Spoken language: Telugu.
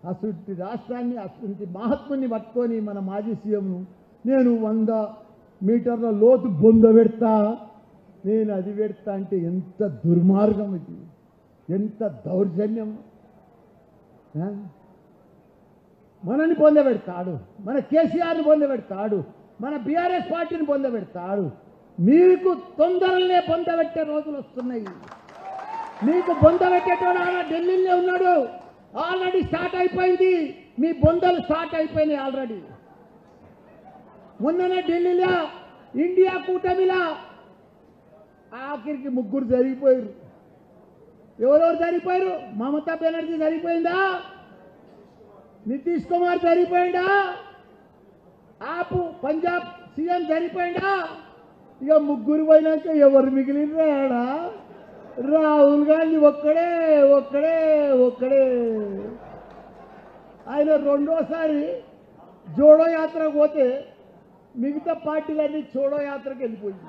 అసలు రాష్ట్రాన్ని అసలు మహాత్ముని పట్టుకొని మన మాజీ సీఎంను నేను 100 మీటర్ల లోతు బొంద పెడతా, నేను అది పెడతా అంటే ఎంత దుర్మార్గం ఇది, ఎంత దౌర్జన్యం. మనని పొందబెడతాడు, మన కేసీఆర్ని పొందబెడతాడు, మన బీఆర్ఎస్ పార్టీని పొందబెడతాడు. మీకు తొందరలనే పొందబెట్టే రోజులు వస్తున్నాయి. మీకు పొందబెట్టేటోడు ఆయన ఢిల్లీలో ఉన్నాడు, ఆల్రెడీ స్టార్ట్ అయిపోయింది. మీ బొందలు స్టార్ట్ అయిపోయినాయి ఆల్రెడీ. మొన్ననే ఢిల్లీలో ఇండియా కూటమిలా ఆఖరికి 3 జరిగిపోయారు. ఎవరెవరు జరిగిపోయారు? మమతా బెనర్జీ జరిగిపోయిందా? నితీష్ కుమార్ జరిగిపోయిందా? ఆపు పంజాబ్ సీఎం జరిగిపోయిందా? ఇక 3 పోయినాక ఎవరు మిగిలినరా? రాహుల్ గాంధీ ఒక్కడే ఒక్కడే ఒక్కడే. ఆయన రెండోసారి జోడో యాత్రకు పోతే మిగతా పార్టీలన్నీ చోడో యాత్రకు వెళ్ళిపోయింది.